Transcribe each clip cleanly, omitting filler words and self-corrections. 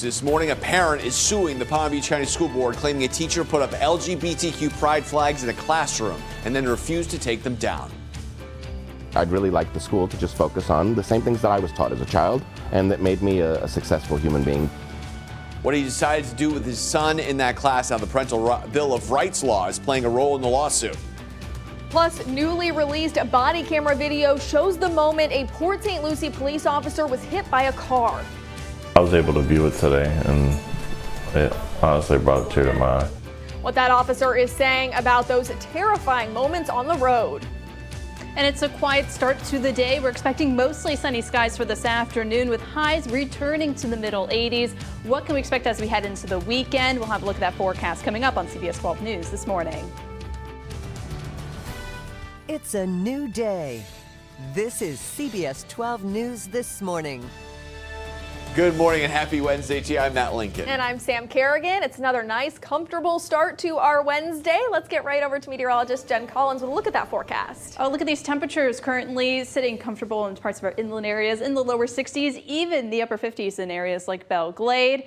news. This morning, a parent is suing the Palm Beach County School Board, claiming a teacher put up LGBTQ pride flags in a classroom and then refused to take them down. I'd really like the school to just focus on the same things that I was taught as a child and that made me a successful human being. What he decided to do with his son in that class, now the Parental Bill of Rights law is playing a role in the lawsuit. Plus, newly released body camera video shows the moment a Port St. Lucie police officer was hit by a car. I was able to view it today, and it honestly brought a tear to my eye. What that officer is saying about those terrifying moments on the road. And it's a quiet start to the day. We're expecting mostly sunny skies for this afternoon with highs returning to the middle 80s. What can we expect as we head into the weekend? We'll have a look at that forecast coming up on CBS 12 News this morning. It's a new day. This is CBS 12 News this morning. Good morning and happy Wednesday to you. I'm Matt Lincoln. And I'm Sam Kerrigan. It's another nice, comfortable start to our Wednesday. Let's get right over to meteorologist Jen Collins with a look at that forecast. Oh, look at these temperatures currently sitting comfortable in parts of our inland areas in the lower 60s, even the upper 50s in areas like Belle Glade.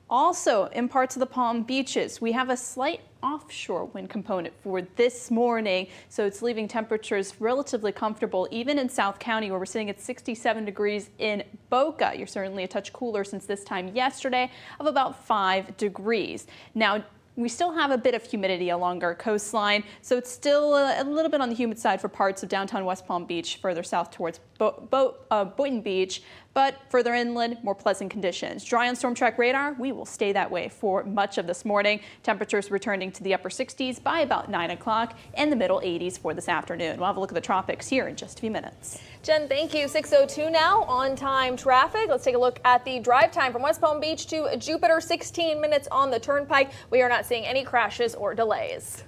Also, in parts of the Palm Beaches, we have a slight offshore wind component for this morning, so it's leaving temperatures relatively comfortable, even in South County, where we're sitting at 67 degrees in Boca. You're certainly a touch cooler since this time yesterday of about 5 degrees. Now, we still have a bit of humidity along our coastline, so it's still a little bit on the humid side for parts of downtown West Palm Beach, further south towards Boynton Beach, but further inland, more pleasant conditions. Dry on Storm Track radar, we will stay that way for much of this morning. Temperatures returning to the upper 60s by about 9 o'clock and the middle 80s for this afternoon. We'll have a look at the tropics here in just a few minutes. Jen, thank you. 6:02 now, on-time traffic. Let's take a look at the drive time from West Palm Beach to Jupiter, 16 minutes on the turnpike. We are not seeing any crashes or delays.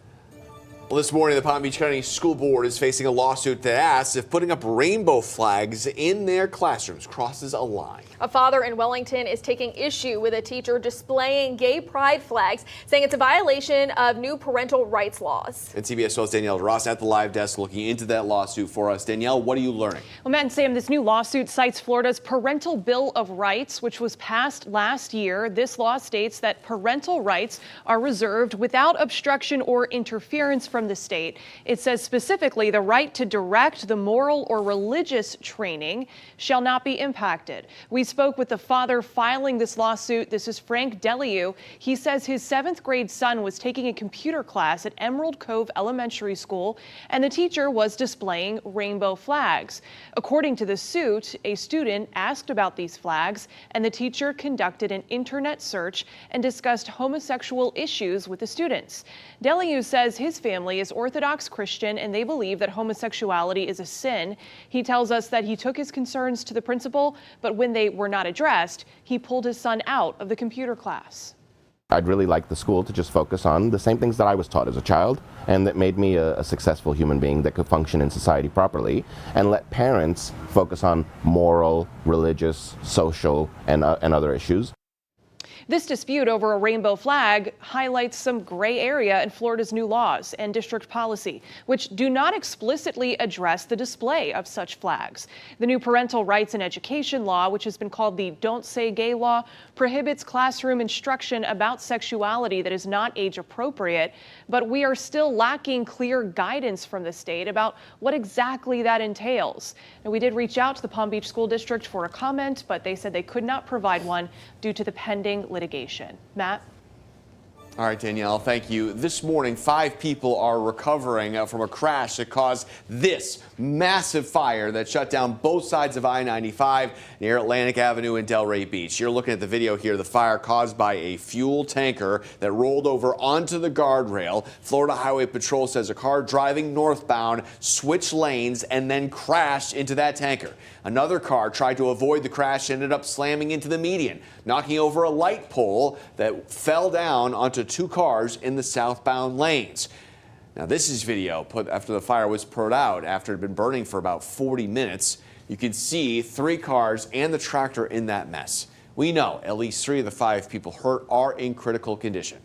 Well, this morning, the Palm Beach County School Board is facing a lawsuit that asks if putting up rainbow flags in their classrooms crosses a line. A father in Wellington is taking issue with a teacher displaying gay pride flags, saying it's a violation of new parental rights laws. And CBS 12's Danielle Ross at the live desk looking into that lawsuit for us. Danielle, what are you learning? Well, Matt and Sam, this new lawsuit cites Florida's Parental Bill of Rights, which was passed last year. This law states that parental rights are reserved without obstruction or interference from the state. It says specifically the right to direct the moral or religious training shall not be impacted. We spoke with the father filing this lawsuit. This is Frank Deliu. He says his 7th grade son was taking a computer class at Emerald Cove Elementary School, and the teacher was displaying rainbow flags. According to the suit, a student asked about these flags, and the teacher conducted an internet search and discussed homosexual issues with the students. Deliu says his family is Orthodox Christian, and they believe that homosexuality is a sin. He tells us that he took his concerns to the principal, but when they were not addressed, he pulled his son out of the computer class. I'd really like the school to just focus on the same things that I was taught as a child and that made me a successful human being that could function in society properly, and let parents focus on moral, religious, social, and other issues. This dispute over a rainbow flag highlights some gray area in Florida's new laws and district policy, which do not explicitly address the display of such flags. The new parental rights and education law, which has been called the Don't Say Gay law, prohibits classroom instruction about sexuality that is not age appropriate, but we are still lacking clear guidance from the state about what exactly that entails. And we did reach out to the Palm Beach School District for a comment, but they said they could not provide one due to the pending litigation. Matt? All right, Danielle, thank you. This morning, 5 people are recovering from a crash that caused this massive fire that shut down both sides of I95 near Atlantic Avenue and Delray Beach. You're looking at the video here, the fire caused by a fuel tanker that rolled over onto the guardrail. Florida Highway Patrol says a car driving northbound switched lanes and then crashed into that tanker. Another car tried to avoid the crash, ended up slamming into the median, knocking over a light pole that fell down onto 2 cars in the southbound lanes. Now, this is video put after the fire was put out after it had been burning for about 40 minutes. You can see 3 cars and the tractor in that mess. We know at least 3 of the 5 people hurt are in critical condition.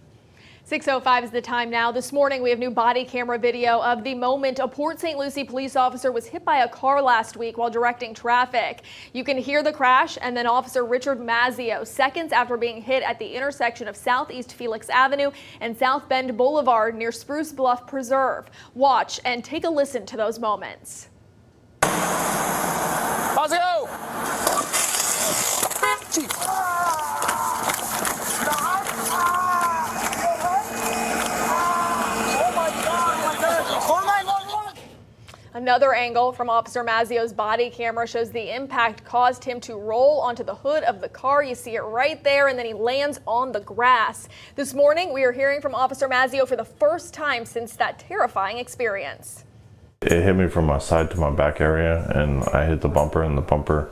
6:05 is the time now. This morning, we have new body camera video of the moment a Port St. Lucie police officer was hit by a car last week while directing traffic. You can hear the crash and then Officer Richard Mazzio seconds after being hit at the intersection of Southeast Felix Avenue and South Bend Boulevard near Spruce Bluff Preserve. Watch and take a listen to those moments. Mazzio! Another angle from Officer Mazzio's body camera shows the impact caused him to roll onto the hood of the car. You see it right there, and then he lands on the grass. This morning, we are hearing from Officer Mazzio for the first time since that terrifying experience. It hit me from my side to my back area, and I hit the bumper, and the bumper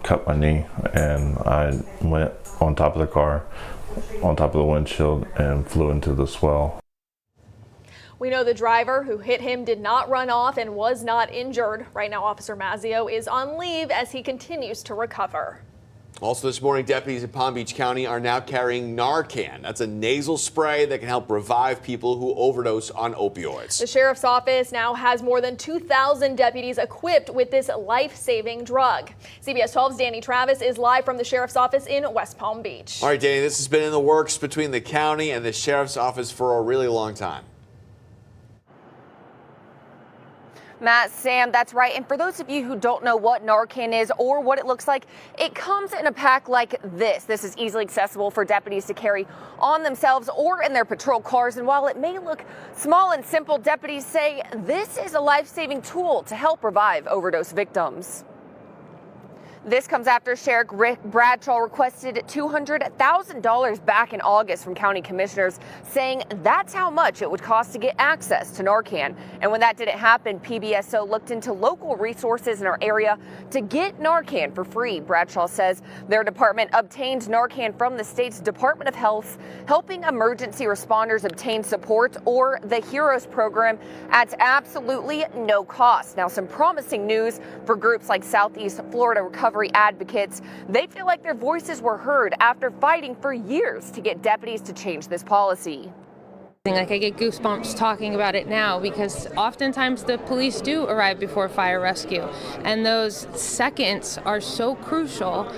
cut my knee, and I went on top of the car, on top of the windshield, and flew into the swell. We know the driver who hit him did not run off and was not injured. Right now, Officer Mazzio is on leave as he continues to recover. Also this morning, deputies in Palm Beach County are now carrying Narcan. That's a nasal spray that can help revive people who overdose on opioids. The sheriff's office now has more than 2,000 deputies equipped with this life-saving drug. CBS 12's Danny Travis is live from the sheriff's office in West Palm Beach. All right, Danny, this has been in the works between the county and the sheriff's office for a really long time. Matt, Sam, that's right. And for those of you who don't know what Narcan is or what it looks like, it comes in a pack like this. This is easily accessible for deputies to carry on themselves or in their patrol cars. And while it may look small and simple, deputies say this is a life-saving tool to help revive overdose victims. This comes after Sheriff Rick Bradshaw requested $200,000 back in August from county commissioners, saying that's how much it would cost to get access to Narcan. And when that didn't happen, PBSO looked into local resources in our area to get Narcan for free. Bradshaw says their department obtained Narcan from the state's Department of Health, helping emergency responders obtain support, or the HEROES program, at absolutely no cost. Now, some promising news for groups like Southeast Florida Recovery Advocates. They feel like their voices were heard after fighting for years to get deputies to change this policy. Like, I get goosebumps talking about it now because oftentimes the police do arrive before fire rescue, and those seconds are so crucial.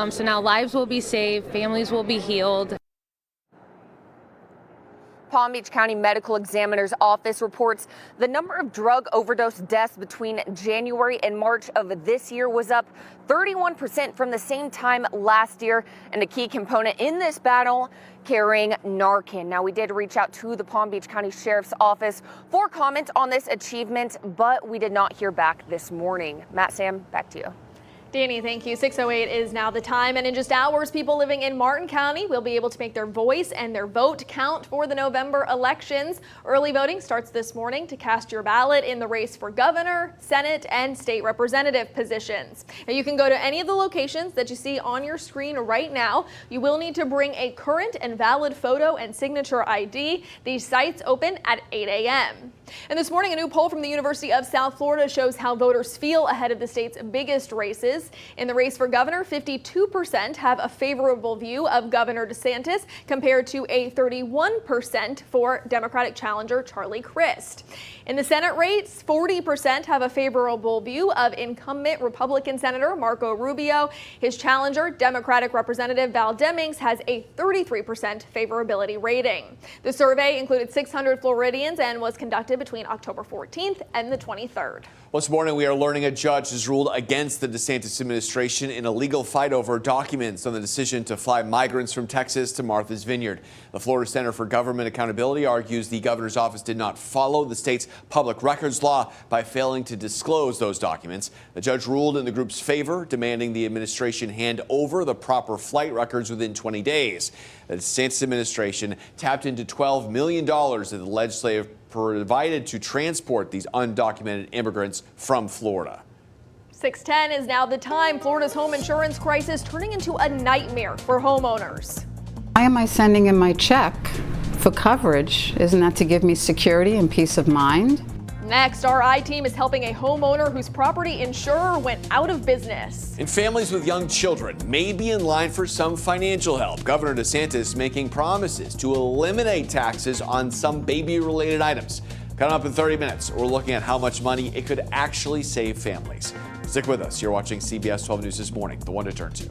So now lives will be saved, families will be healed. Palm Beach County Medical Examiner's Office reports the number of drug overdose deaths between January and March of this year was up 31% from the same time last year, and a key component in this battle, carrying Narcan. Now, we did reach out to the Palm Beach County Sheriff's Office for comment on this achievement, but we did not hear back this morning. Matt, Sam, back to you. Danny, thank you. 6:08 is now the time, and in just hours, people living in Martin County will be able to make their voice and their vote count for the November elections. Early voting starts this morning to cast your ballot in the race for governor, Senate, and state representative positions. Now, you can go to any of the locations that you see on your screen right now. You will need to bring a current and valid photo and signature ID. These sites open at 8 a.m. And this morning, a new poll from the University of South Florida shows how voters feel ahead of the state's biggest races. In the race for governor, 52% have a favorable view of Governor DeSantis compared to a 31% for Democratic challenger Charlie Crist. In the Senate race, 40% have a favorable view of incumbent Republican Senator Marco Rubio. His challenger, Democratic Representative Val Demings, has a 33% favorability rating. The survey included 600 Floridians and was conducted between October 14th and the 23rd. Well, this morning we are learning a judge has ruled against the DeSantis administration in a legal fight over documents on the decision to fly migrants from Texas to Martha's Vineyard. The Florida Center for Government Accountability argues the governor's office did not follow the state's public records law by failing to disclose those documents. The judge ruled in the group's favor, demanding the administration hand over the proper flight records within 20 days. The DeSantis administration tapped into $12 million that the legislative provided to transport these undocumented immigrants from Florida. 6:10 is now the time. Florida's home insurance crisis turning into a nightmare for homeowners. Why am I sending in my check for coverage? Isn't that to give me security and peace of mind? Next, our I-Team is helping a homeowner whose property insurer went out of business. And families with young children may be in line for some financial help. Governor DeSantis making promises to eliminate taxes on some baby-related items. Coming up in 30 minutes, we're looking at how much money it could actually save families. Stick with us. You're watching CBS 12 News This Morning, the one to turn to.